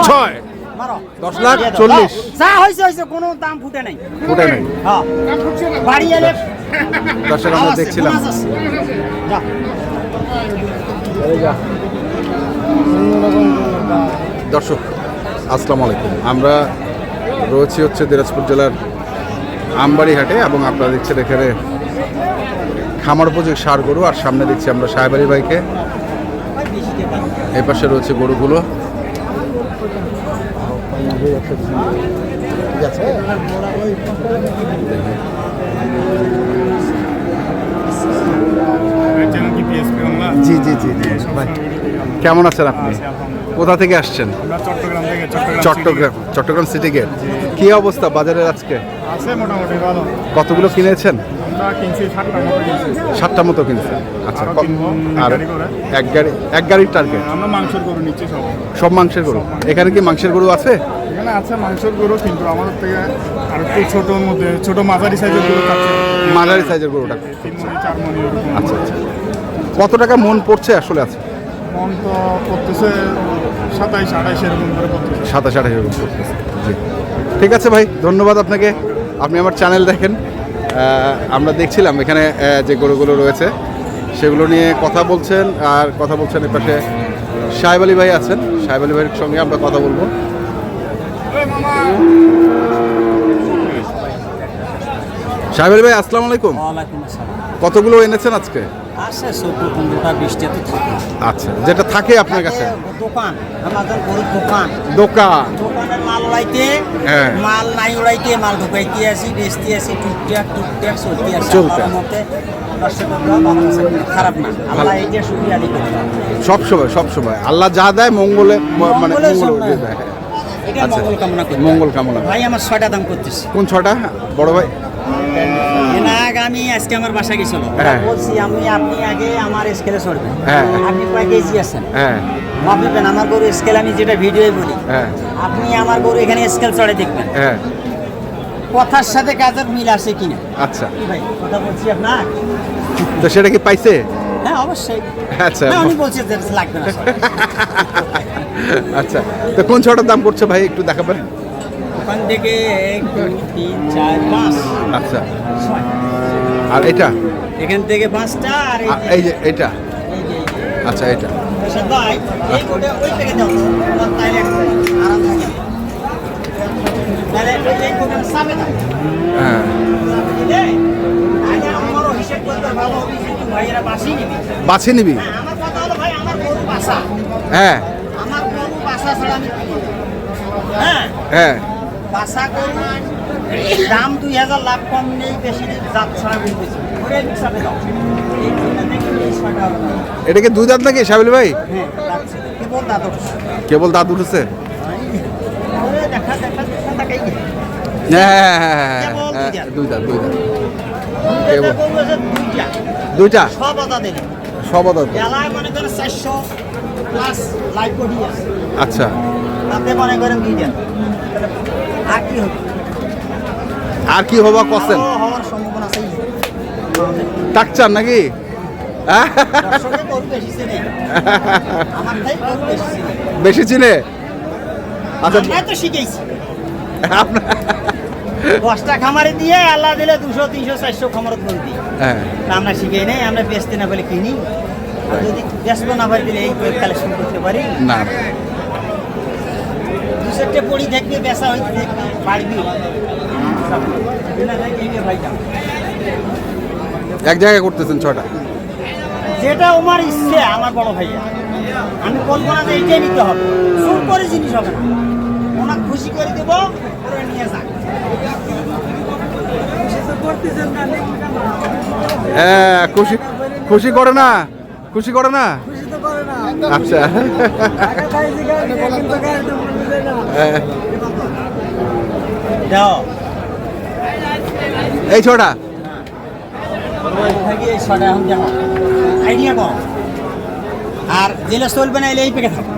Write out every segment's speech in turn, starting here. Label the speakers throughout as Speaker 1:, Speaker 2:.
Speaker 1: ছয় 10,40,000
Speaker 2: যা হয়েছে হয়েছে, কোনো দাম ফুটে নাই। হ্যাঁ বাড়ি এলে
Speaker 1: দর্শক আমরা দেখছিলাম। দর্শক আসসালামু আলাইকুম, আমরা রয়েছি হচ্ছে দিনাজপুর জেলার আমবাড়ি হাটে এবং আপনারা দেখছেন এখানে খামার উপযোগী ষাঁড় গরু, আর সামনে দেখছি আমরা সাহেব আলী ভাইকে। এই পাশে রয়েছে গরুগুলো। জি জি জি জি ভাই, কেমন আছেন আপনি? কোথা থেকে আসছেন? Chittagong city gate. কি অবস্থা বাজারের আজকে?
Speaker 3: মোটামুটি ভালো।
Speaker 1: কতগুলো কিনেছেন? 7টা মতো কিনছেন। আচ্ছা, আর এক গাড়ির টার্গেট?
Speaker 3: আমরা মাংসের গরু নিচ্ছি
Speaker 1: সব মাংসের গরু। এখানে কি মাংসের গরু আছে?
Speaker 3: এখানে আছে মাংসের গরু, কিন্তু আমাদের থেকে আর একটু ছোটোর মধ্যে ছোটো মাঝারি সাইজের গরু থাকছে।
Speaker 1: মাঝারি সাইজের গরুটা
Speaker 3: 3 মণ 4 মণ এরকম।
Speaker 1: আচ্ছা আচ্ছা, কত টাকা মন পড়ছে আসলে? আছে
Speaker 3: মন তো পড়তেছে 27-28 এরকম করে পড়তেছে।
Speaker 1: 27-28 এরকম পড়তেছে। জি, ঠিক আছে ভাই, ধন্যবাদ আপনাকে। আপনি আমার চ্যানেল দেখেন। আমরা দেখছিলাম এখানে যে গরুগুলো রয়েছে সেগুলো নিয়ে কথা বলছেন, আর কথা বলছেন এ পাশে সাহেব আলী ভাই আছেন। সাহেব আলী ভাইয়ের সঙ্গে আমরা কথা বলবো। সাহেব আলী ভাই আসসালামু আলাইকুম। কতগুলো এনেছেন আজকে?
Speaker 2: আছে 14-15টা 20টা তো থাকে।
Speaker 1: আচ্ছা, যেটা থাকে আপনার কাছে?
Speaker 2: দোকান, আমাদের গরুর দোকান। দোকানের মাল উড়াইতে, মাল নাই উড়াইতে, মাল ঢুকাইতে আসি, বেচতে আসি, টুকটাক চলতে আসি। আমার মতে খারাপ না, আল্লাহ এইটা শুকরিয়া দিতে
Speaker 1: সব সময় আল্লাহ যা দেয় মঙ্গলে, মানে মঙ্গল দেয়।
Speaker 2: এটা মঙ্গল কামনা করি।
Speaker 1: মঙ্গল কামনা।
Speaker 2: ভাই আমার 6টা দাম করতেছি।
Speaker 1: কোন 6টা বড় ভাই?
Speaker 2: আমি আজকে আমার বাসা গেছিল, বলছি আপনি আগে আমার স্কেলে চড়বেন। আপনি কয় কেজি আছেন ভাববেন, আমার গরু স্কেল আমি যেটা ভিডিওয়ে বলি, আপনি আমার গরু এখানে স্কেল চড়ে দেখবেন কথার সাথে কাজের মিল আছে কিনা।
Speaker 1: আচ্ছা
Speaker 2: ভাই কথা বলছি আপনার,
Speaker 1: তো সেটা কি পাইছে?
Speaker 2: হ্যাঁ অবশ্যই।
Speaker 1: আচ্ছা,
Speaker 2: উনি বলছে যে লাগবে না।
Speaker 1: আচ্ছা, তো কোন 6টার দাম করছে ভাই একটু দেখাবেন?
Speaker 2: ওখান থেকে 1 2 3 4 5।
Speaker 1: আচ্ছা, আর এটা
Speaker 2: এখান থেকে 5টা, আর
Speaker 1: এই যে এটা। আচ্ছা, এটা
Speaker 2: ভাই এই কোটা ওই থেকে দাও, আমার তাইলে আরাম থাকে। তাহলে এই কোটা সামনে দাও।
Speaker 1: হ্যাঁ,
Speaker 2: আগে আমারও হিসাব করতে ভালো হবে, কিন্তু ভাইয়েরা বাসি নিবি। আমার কথা হলো ভাই, আমার গরু বাসা।
Speaker 1: হ্যাঁ,
Speaker 2: আমার গরু বাসা ছাড়া আমি
Speaker 1: হ্যাঁ
Speaker 2: বাসা গরু দাম 2000 লাভ কম নেই, বেশি নেই, জাত ছাড়া বলতেছি। ওরে হিসাবে দাও। এই কোটা দেখে এই 6টা।
Speaker 1: এটা কি 2 দাঁত নাকি সাহেব আলী ভাই?
Speaker 2: হ্যাঁ, লাগছে কেবল দাঁত উঠছে।
Speaker 1: কেবল দাঁত উঠেছে?
Speaker 2: ওরে দেখা তাকাই।
Speaker 1: হ্যাঁ, 2 দাঁত।
Speaker 2: কেবল
Speaker 1: দুইটা
Speaker 2: সব আদা দেন,
Speaker 1: সব দাঁত।
Speaker 2: এলাকায় মনে করেন 400 প্লাস লাইভ কোডি আছে।
Speaker 1: আচ্ছা,
Speaker 2: তাতে মনে করেন 2 দেন। আর কি হবে?
Speaker 1: আর কি হবা কছেন?
Speaker 2: হওয়ার সম্ভাবনা আছে।
Speaker 1: টাকচার নাকি?
Speaker 2: দর্শকের গরু বেশি চেনে, আমার তাই গরু বেশি চেনে।
Speaker 1: বেশি চিনে? আচ্ছা,
Speaker 2: আমরা তো শিখেছি।
Speaker 1: আপনার
Speaker 2: 10টা খামারে দিয়ে আল্লাহ দিলে 200 300 400 খামারত বল দিই।
Speaker 1: হ্যাঁ,
Speaker 2: আমরা শিখে নেই, আমরা বেচতে না বলে কিনি। আর যদি বেচবো না পারি দিলে এই কালেকশন করতে পারি
Speaker 1: না।
Speaker 2: 2-4টে পড়ি দেখবে, বেচা হইতে দেখবে, পারবি
Speaker 1: এক জায়গায় করতেছেন 6টা?
Speaker 2: যেটা আমার ইচ্ছে, আমার বড় ভাইয়া, আমি বলবো না যে এইটাই নিতে হবে, সুর করে জিনিস হবে না, ওনাকে খুশি করে দেবো, ওরা নিয়ে যাক।
Speaker 1: হ্যাঁ, খুশি করে না? আচ্ছা, এই 6টা
Speaker 2: আইডিয়া কম, আর জেলে চলবে না, এলে এই পেকে থাকবে।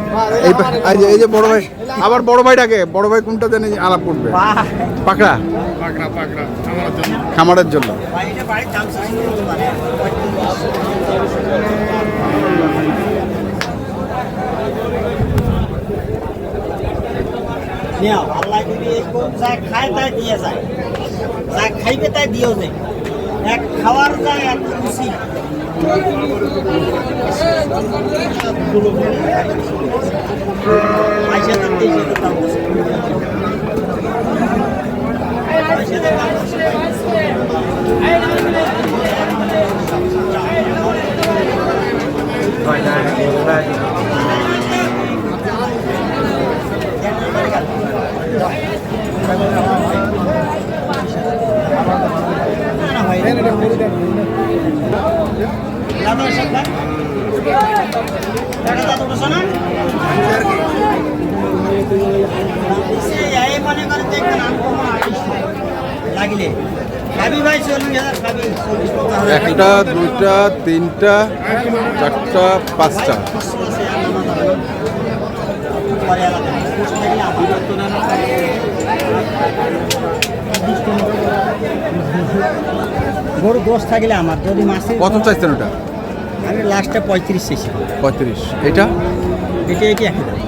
Speaker 1: এই যে বড় ভাই, আবার বড় ভাইটাকে, বড় ভাই কোনটা জানি আলাপ করবে? পাকড়া খামারের জন্য।
Speaker 2: নেও আল্লাহ যদি এই গরু যা খায় তাই দিয়ে যায়, যা খাইবে তাই দিয়েও যায়, এক খাওয়ার যায় এত খুশি। পয়সা তো দিয়েছে তো দাম বলছে। পয়সা তো দাম বলছে। লাগিলে খাবি ভাই 40,000 খাবি।
Speaker 1: একটা, দুইটা, তিনটা, চারটা, পাঁচটা।
Speaker 2: গরু দোষ থাকলে আমার যদি মাসে
Speaker 1: কত চাইছেন ওটা?
Speaker 2: আমি লাস্টে 35 চেয়েছি।
Speaker 1: 35। এটা
Speaker 2: এটা একই দাম।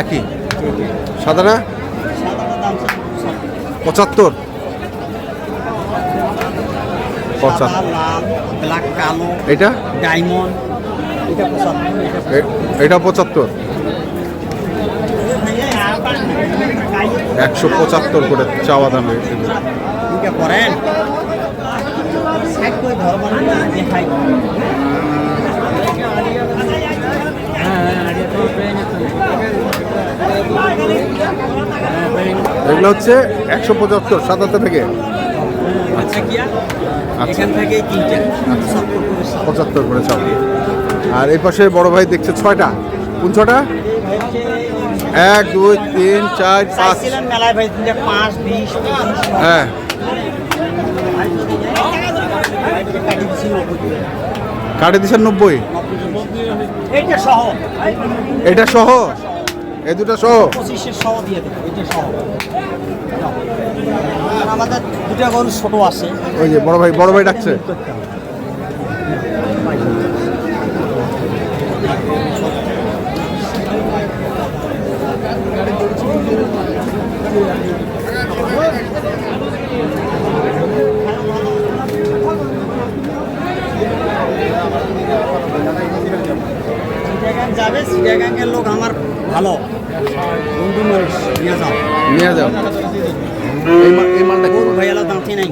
Speaker 1: একই। সাদাটা
Speaker 2: সাদাটা দাম
Speaker 1: 75।
Speaker 2: সাদা, লাল, ব্ল্যাক, কালো,
Speaker 1: এটা
Speaker 2: ডায়মন্ড, এটা 75।
Speaker 1: এটা 75। 175 করে চাওয়া দাম।
Speaker 2: এটা করেন সাইড করে ধর্ম দেখাই।
Speaker 1: এগুলো হচ্ছে 175 সাদাতে থেকে।
Speaker 2: আচ্ছা কি
Speaker 1: আচ্ছা।
Speaker 2: এখান থেকে তিনটা
Speaker 1: 75 করে চাওয়া। আর এই পাশে বড় ভাই দেখছে 6টা। কোন 6টা? 1, 2, 3, 4, 5।
Speaker 2: চাইছিলাম মেলায় ভাই 5, 20, 25।
Speaker 1: হ্যাঁ, কাটে দিচ্ছেন 90।
Speaker 2: এইটা সহ,
Speaker 1: এটা সহ, এই দুটা সহ
Speaker 2: 25 সহ দিয়ে দেবো। এটা সহ আমাদের দুটা গরু ছোট আছে।
Speaker 1: ওই যে বড় ভাই ডাকছে।
Speaker 2: চিটাগাং যাবে, চিটাগাংয়ের লোক আমার ভালো বন্ধু মানুষ, নিয়ে যাও।
Speaker 1: এই মালটা
Speaker 2: গরু ভাই এলা দাঁতে নাই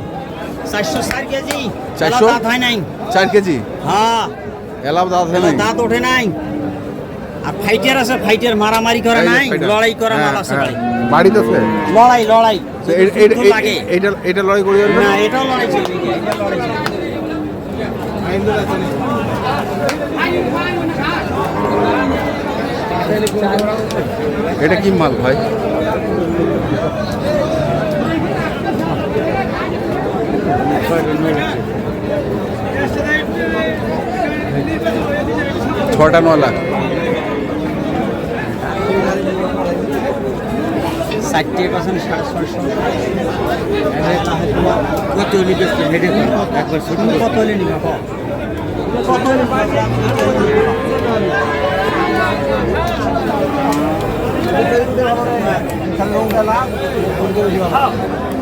Speaker 2: 404 কেজি।
Speaker 1: 400?
Speaker 2: দাঁত হয় নাই।
Speaker 1: 4 কেজি।
Speaker 2: হ্যাঁ
Speaker 1: এলাও দাঁত হয় নাই।
Speaker 2: দাঁত ওঠে নাই। আর ফাইটার আছে, ফাইটার মারামারি করে
Speaker 1: এই যে
Speaker 2: নাই,
Speaker 1: fighter।
Speaker 2: লড়াই করে
Speaker 1: হ্যাঁ,
Speaker 2: মাল আছে
Speaker 1: হ্যাঁ।
Speaker 2: ভাই।
Speaker 1: বাড়িতে আছে।
Speaker 2: লড়াই
Speaker 1: তো
Speaker 2: যুদ্ধ লাগে।
Speaker 1: এটা লড়াই করি
Speaker 2: না এটাও লড়াই চলবে, এটা লড়াই চলবে।
Speaker 1: এটা কি মাল ভাই? ছটা 9 লাখ।
Speaker 2: 60% 650। কত নিবে হেডে একবার ছোট কত হলে নিবে কত হলে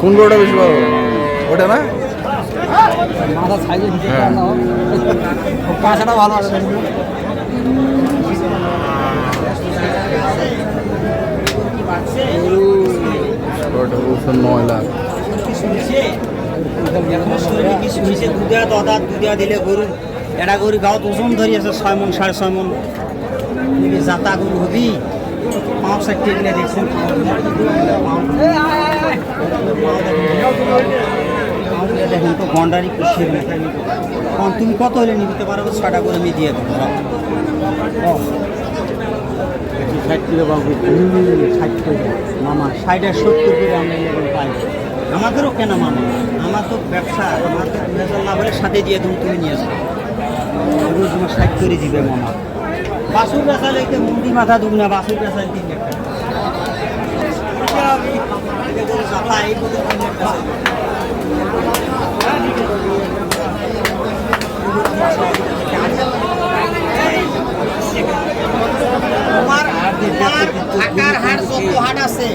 Speaker 1: কোন গরুটা বেশি ভালো? ওটা না?
Speaker 2: মাথা সাইজে দিতে
Speaker 1: হ্যাঁ।
Speaker 2: না পাঁচটা ভালো আছে।
Speaker 1: ওটা বলছে 9 লাখ।
Speaker 2: দুধা দিলে গরু এটা গরু গাঁত ওজন ধরি আছে 6 মন 6.5 মন। জাতা গরু হবি পাঁচ সাইড গেলে দেখছেন দেখেন তো গন্ডারি কুশিয়ে তুমি কত হলে নিতে পারো? 6টা করে আমি দিয়ে দেবো। 60 কিলো বাবু 60 করে মামা 60-70 করে আমরা এরকম পাই। আমাদেরও কেন মামা, আমার তো ব্যবসা, আমার তো 2000 লাভ হলে সাথে দিয়ে তুমি নিয়ে যাও। রোজ তোমার 60 করে দিবে মামা। বাসুর বেচালে একটু মুন্ডি মাথা দুব না, বাসুর বেচালে 3 লাখ তোমার ঢাকার হাট যত হাট আছে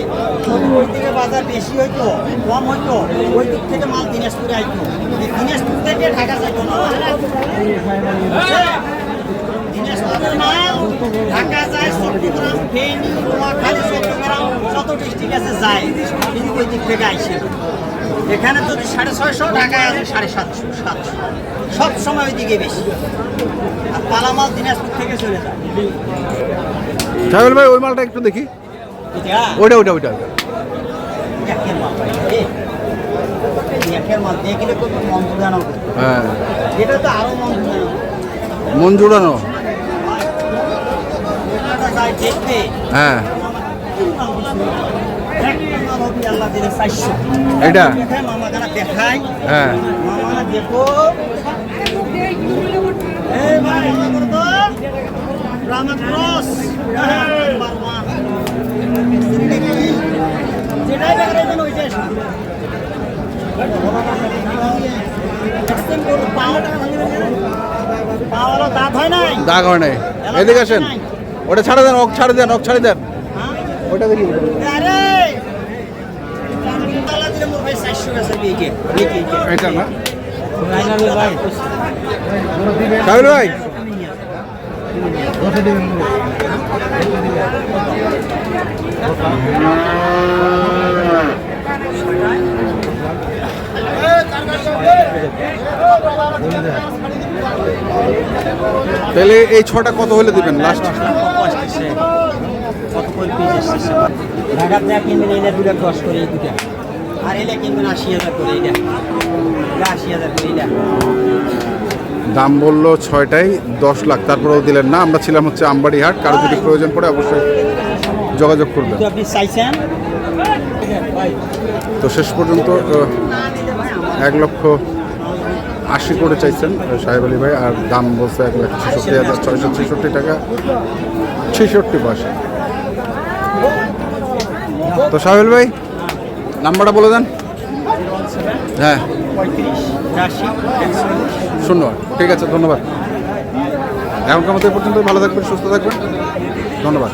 Speaker 2: ওই থেকে বাজার বেশি হইতো কম হইতো ওই দিক থেকে মাল দিনাজপুরে আইতো এই দিনাজপুর থেকে ঢাকা যাইতো না দিনাজপুরের মাল ঢাকা যায় চট্টগ্রাম ফেনী নোয়াখালী চট্টগ্রাম যত ডিস্ট্রিক্ট আছে যায় কিন্তু ওই দিক থেকে আইসে এখানে যদি 650 ঢাকায় আছে 750 700 সব সময় ওইদিকে বেশি আর পালামাল দিনাজপুর থেকে চলে যায়
Speaker 1: সাহেব ভাই ওই মালটা একটু দেখি
Speaker 2: এটা
Speaker 1: ওইটা ওইটা ওইটা
Speaker 2: একের মাল ভাই একের মাল দেখলে কত মন জুড়ানো
Speaker 1: হ্যাঁ
Speaker 2: এটা তো আরো মন জুড়ানো
Speaker 1: মন জুড়ানো
Speaker 2: এটা যায় দেখতে
Speaker 1: হ্যাঁ
Speaker 2: আল্লাহ দিলে 400
Speaker 1: এটা
Speaker 2: মামা গানা দেখাই
Speaker 1: হ্যাঁ
Speaker 2: মামা দেখো এই ভাই মামা করো তো রামা ক্রস নাম্বার 1 যেটাই দেখরে দেন ওইটাই সিস্টেম করো পাওয়ালো দাঁত হয় নাই
Speaker 1: দাগ হয় নাই এদিকে আসেন ওটা ছাড়ে দেন ওক ছাড়ে দেন ওক ছাড়ে দেন ওটা দেখি
Speaker 2: আরে তালা দিলে মোর ভাই 400 টাকা বিকে
Speaker 1: এটা না
Speaker 2: ফাইনাল ভাই
Speaker 1: সাহেব ভাই তাহলে এই ছটা কত হলে দিবেন লাস্ট
Speaker 2: ঢাকার যা কিনবেন এটা দুটা 10 করে এই দুটা আর এটা কিনবেন 80,000 করে এটা 80,000 করে এটা
Speaker 1: দাম বললো ছয়টাই 10 লাখ তারপরেও দিলেন না আমরা ছিলাম হচ্ছে আমবাড়ি হাট কারো যদি প্রয়োজন পড়ে অবশ্যই যোগাযোগ করবেন
Speaker 2: তো আপনি চাইছেন
Speaker 1: তো শেষ পর্যন্ত 1,80,000 করে চাইছেন সাহেব আলী ভাই আর দাম বলছে 1,66,666 টাকা 66 পয়সা তো সাহেব আলী ভাই নাম্বারটা বলে দেন হ্যাঁ 0 ঠিক আছে ধন্যবাদ এখনকার মতো এই পর্যন্ত ভালো থাকবেন সুস্থ থাকবেন ধন্যবাদ